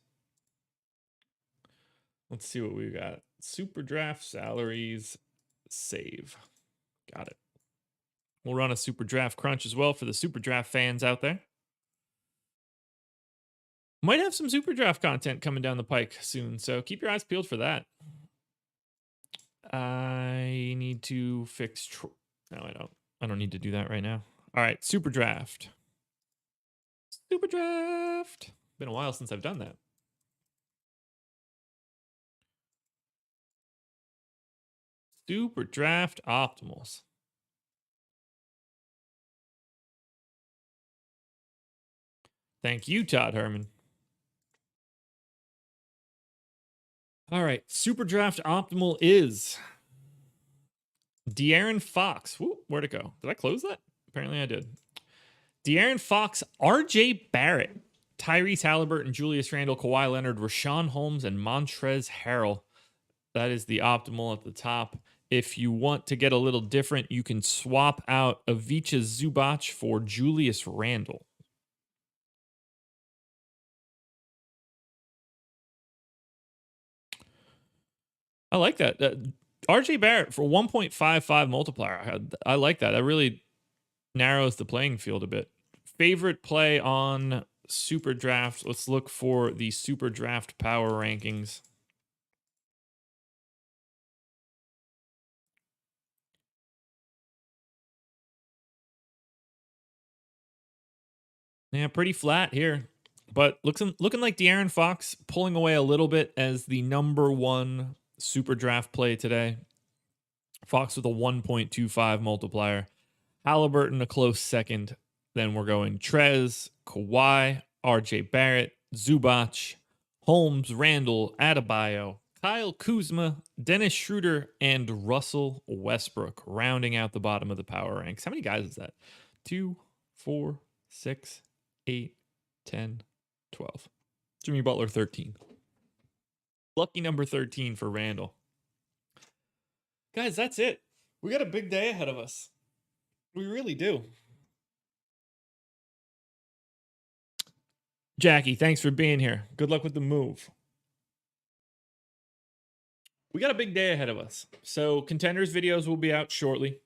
Let's see what we got. Super draft salaries. Save. Got it. We'll run a super draft crunch as well for the super draft fans out there. Might have some super draft content coming down the pike soon, so keep your eyes peeled for that. I need to fix... No, I don't. I don't need to do that right now. All right, super draft. Super draft. Been a while since I've done that. Super draft optimals. Thank you, Todd Herman. All right, super draft optimal is De'Aaron Fox. Woo, where'd it go? Did I close that? Apparently I did. De'Aaron Fox, RJ Barrett, Tyrese Halliburton, Julius Randle, Kawhi Leonard, Rashawn Holmes, and Montrezl Harrell. That is the optimal at the top. If you want to get a little different, you can swap out Ivica Zubac for Julius Randle. I like that. RJ Barrett for 1.55 multiplier. I like that. That really narrows the playing field a bit. Favorite play on Super Draft. Let's look for the Super Draft power rankings. Yeah, pretty flat here. But looking like De'Aaron Fox pulling away a little bit as the number 1 Super Draft play today. Fox with a 1.25 multiplier. Halliburton a close second. Then we're going Trez, Kawhi, RJ Barrett, Zubac, Holmes, Randall, Adebayo, Kyle Kuzma, Dennis Schroeder, and Russell Westbrook, rounding out the bottom of the power ranks. How many guys is that? 2, 4, 6, 8, 10, 12. Jimmy Butler, 13. Lucky number 13 for Randall. Guys, that's it. We got a big day ahead of us. We really do. Jackie, thanks for being here. Good luck with the move. We got a big day ahead of us. So contenders videos will be out shortly.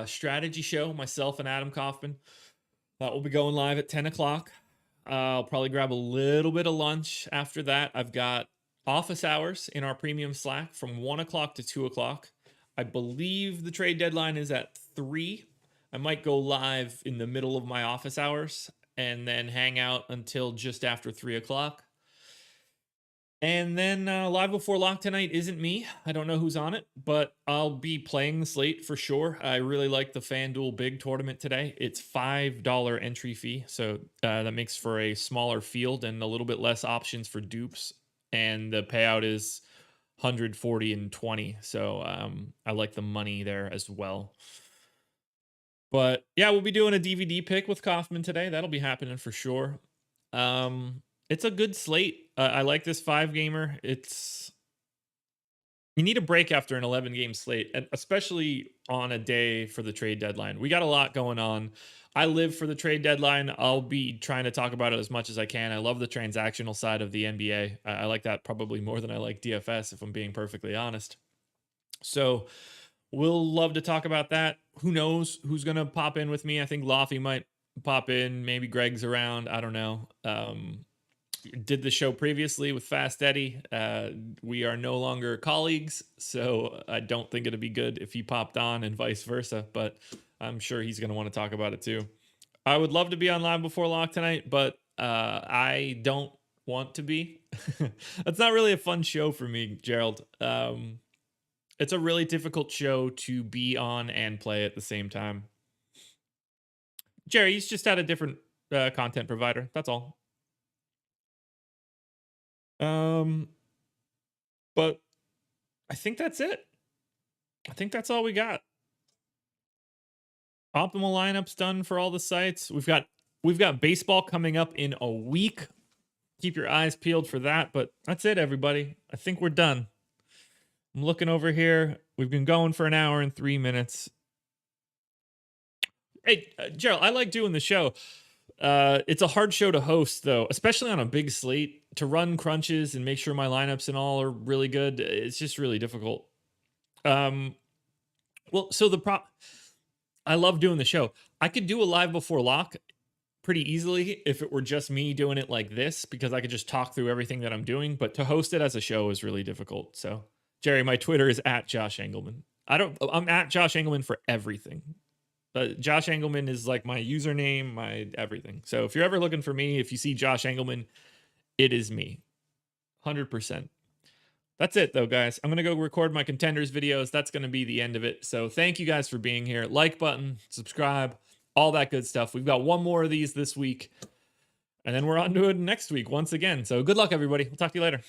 Strategy show, myself and Adam Kaufman. That will be going live at 10 o'clock. I'll probably grab a little bit of lunch after that. I've got office hours in our premium Slack from 1 o'clock to 2 o'clock. I believe the trade deadline is at 3. I might go live in the middle of my office hours and then hang out until just after 3 o'clock. And then live before lock tonight isn't me. I don't know who's on it, but I'll be playing the slate for sure. I really like the FanDuel big tournament today. It's $5 entry fee, so that makes for a smaller field and a little bit less options for dupes. And the payout is 140 and 20. So I like the money there as well. But yeah, we'll be doing a DVD pick with Kaufman today. That'll be happening for sure. It's a good slate. I like this 5-gamer. You need a break after an 11-game slate, and especially on a day for the trade deadline. We got a lot going on. I live for the trade deadline. I'll be trying to talk about it as much as I can. I love the transactional side of the NBA. I like that probably more than I like DFS, if I'm being perfectly honest. So we'll love to talk about that. Who knows who's going to pop in with me? I think Laffy might pop in. Maybe Greg's around. I don't know. Did the show previously with Fast Eddie. We are no longer colleagues, so I don't think it'd be good if he popped on and vice versa, but I'm sure he's going to want to talk about it too. I would love to be on Live Before Lock tonight, but I don't want to be. That's not really a fun show for me, Gerald. It's a really difficult show to be on and play at the same time. Jerry, he's just at a different content provider. That's all. But I think that's it. I think that's all we got. Optimal lineups done for all the sites. We've got baseball coming up in a week. Keep your eyes peeled for that. But that's it, everybody. I think we're done. I'm looking over here. We've been going for an hour and 3 minutes. Hey, Gerald, I like doing the show. It's a hard show to host, though, especially on a big slate. To run crunches and make sure my lineups and all are really good, it's just really difficult. Well, so I love doing the show. I could do a Live Before Lock pretty easily if it were just me doing it like this, because I could just talk through everything that I'm doing. But to host it as a show is really difficult. So, Jerry, my Twitter is @Josh Engleman. I'm @Josh Engleman for everything. Josh Engleman is like my username, my everything. So if you're ever looking for me, if you see Josh Engleman, it is me. 100%. That's it, though, guys. I'm going to go record my contenders videos. That's going to be the end of it. So thank you guys for being here. Like button, subscribe, all that good stuff. We've got one more of these this week, and then we're on to it next week once again. So good luck, everybody. We'll talk to you later.